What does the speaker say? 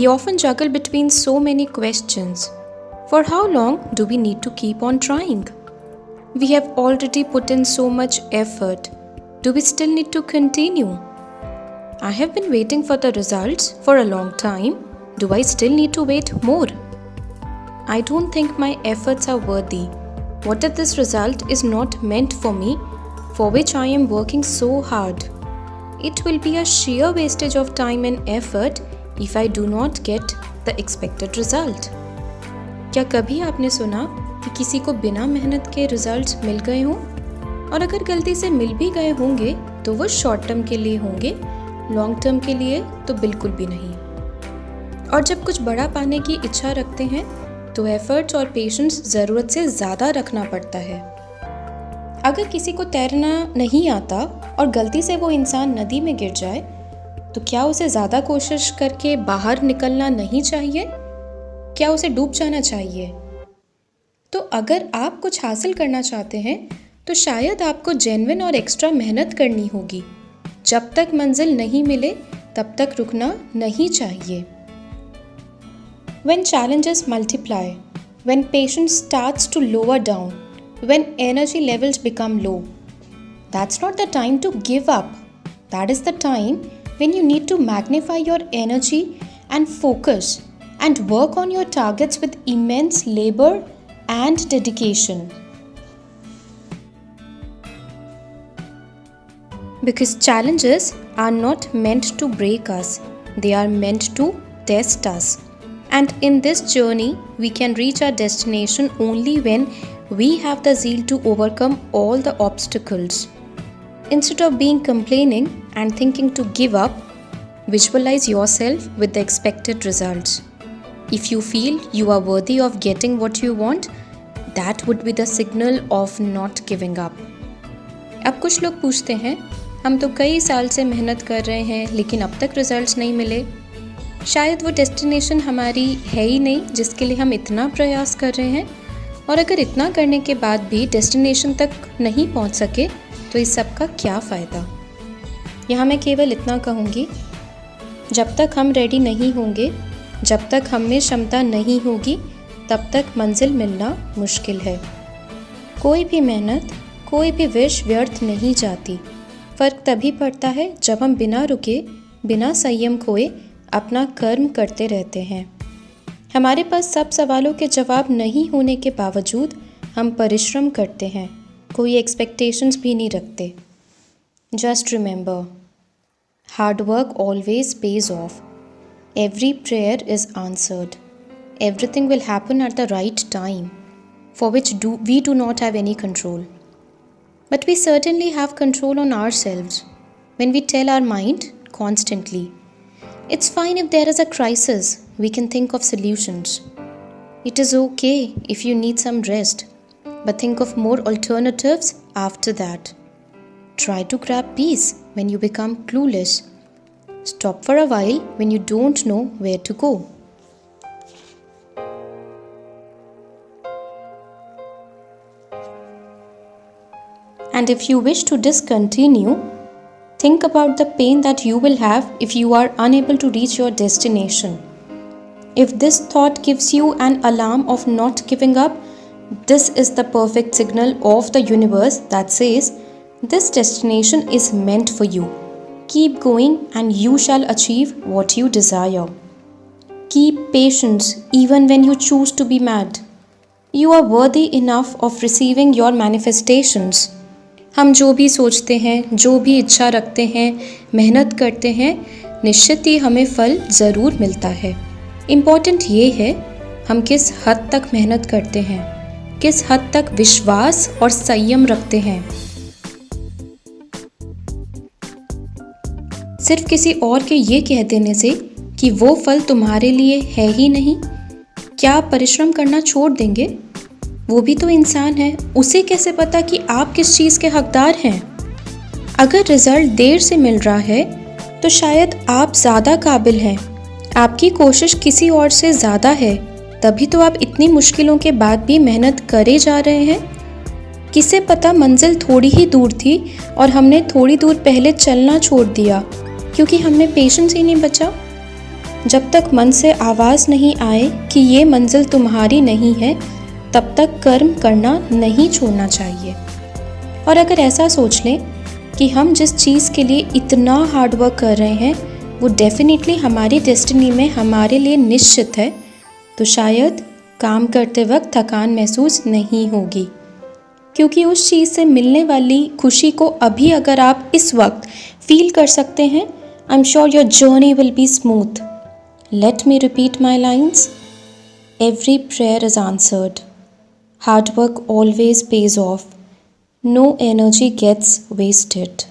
We often juggle between so many questions. For how long do we need to keep on trying? We have already put in so much effort. Do we still need to continue? I have been waiting for the results for a long time. Do I still need to wait more? I don't think my efforts are worthy. What if this result is not meant for me, for which I am working so hard? It will be a sheer wastage of time and effort if I do not get the expected result. क्या कभी आपने सुना कि किसी को बिना मेहनत के रिजल्ट्स मिल गए हों? और अगर गलती से मिल भी गए होंगे तो वो शॉर्ट टर्म के लिए होंगे, लॉन्ग टर्म के लिए तो बिल्कुल भी नहीं। और जब कुछ बड़ा पाने की इच्छा रखते हैं तो एफर्ट्स और पेशेंस ज़रूरत से ज़्यादा रखना पड़ता है। अगर किसी को तैरना नहीं आता और गलती से वो इंसान नदी में गिर जाए तो क्या उसे ज़्यादा कोशिश करके बाहर निकलना नहीं चाहिए? क्या उसे डूब जाना चाहिए? तो अगर आप कुछ हासिल करना चाहते हैं तो शायद आपको जेन्युइन और एक्स्ट्रा मेहनत करनी होगी। जब तक मंजिल नहीं मिले तब तक रुकना नहीं चाहिए। When challenges multiply, when patience starts to lower down, when energy levels become low, that's not the time to give up. That is the time when you need to magnify your energy and focus and work on your targets with immense labor and dedication. Because challenges are not meant to break us, they are meant to test us. And in this journey, we can reach our destination only when we have the zeal to overcome all the obstacles. Instead of being complaining and thinking to give up, visualize yourself with the expected results. If you feel you are worthy of getting what you want, that would be the signal of not giving up. अब कुछ लोग पूछते हैं, हम तो कई साल से मेहनत कर रहे हैं लेकिन अब तक रिजल्ट्स नहीं मिले। शायद वो डेस्टिनेशन हमारी है ही नहीं जिसके लिए हम इतना प्रयास कर रहे हैं, और अगर इतना करने के बाद भी डेस्टिनेशन तक नहीं पहुंच सके तो इस सब का क्या फ़ायदा। यहाँ मैं केवल इतना कहूँगी, जब तक हम रेडी नहीं होंगे, जब तक हम में क्षमता नहीं होगी, तब तक मंजिल मिलना मुश्किल है। कोई भी मेहनत, कोई भी विश व्यर्थ नहीं जाती। फ़र्क तभी पड़ता है जब हम बिना रुके, बिना संयम खोए अपना कर्म करते रहते हैं। हमारे पास सब सवालों के जवाब नहीं होने के बावजूद हम परिश्रम करते हैं, कोई एक्सपेक्टेशंस भी नहीं रखते। Just remember, hard work always pays off. Every prayer is answered. Everything will happen at the right time, for which we do not have any control. But we certainly have control on ourselves when we tell our mind constantly, it's fine if there is a crisis, we can think of solutions. It is okay if you need some rest, but think of more alternatives after that. Try to grab peace when you become clueless. Stop for a while when you don't know where to go. And if you wish to discontinue, think about the pain that you will have if you are unable to reach your destination. If this thought gives you an alarm of not giving up, this is the perfect signal of the universe that says, this destination is meant for you. Keep going and you shall achieve what you desire. Keep patience even when you choose to be mad. You are worthy enough of receiving your manifestations. हम जो भी सोचते हैं, जो भी इच्छा रखते हैं, मेहनत करते हैं, निश्चित ही हमें फल ज़रूर मिलता है। इम्पॉर्टेंट ये है हम किस हद तक मेहनत करते हैं, किस हद तक विश्वास और संयम रखते हैं। सिर्फ किसी और के ये कह देने से कि वो फल तुम्हारे लिए है ही नहीं, क्या आप परिश्रम करना छोड़ देंगे? वो भी तो इंसान है, उसे कैसे पता कि आप किस चीज़ के हकदार हैं? अगर रिज़ल्ट देर से मिल रहा है तो शायद आप ज़्यादा काबिल हैं, आपकी कोशिश किसी और से ज़्यादा है, तभी तो आप इतनी मुश्किलों के बाद भी मेहनत करे जा रहे हैं। किसे पता मंजिल थोड़ी ही दूर थी और हमने थोड़ी दूर पहले चलना छोड़ दिया क्योंकि हमें पेशेंस ही नहीं बचा। जब तक मन से आवाज़ नहीं आए कि ये मंजिल तुम्हारी नहीं है, तब तक कर्म करना नहीं छोड़ना चाहिए। और अगर ऐसा सोच लें कि हम जिस चीज़ के लिए इतना हार्ड वर्क कर रहे हैं वो डेफिनेटली हमारी डेस्टिनी में हमारे लिए निश्चित है, तो शायद काम करते वक्त थकान महसूस नहीं होगी, क्योंकि उस चीज़ से मिलने वाली खुशी को अभी अगर आप इस वक्त फील कर सकते हैं, I am sure your journey will be smooth. Let me repeat my lines. Every prayer is answered, hard work always pays off, no energy gets wasted.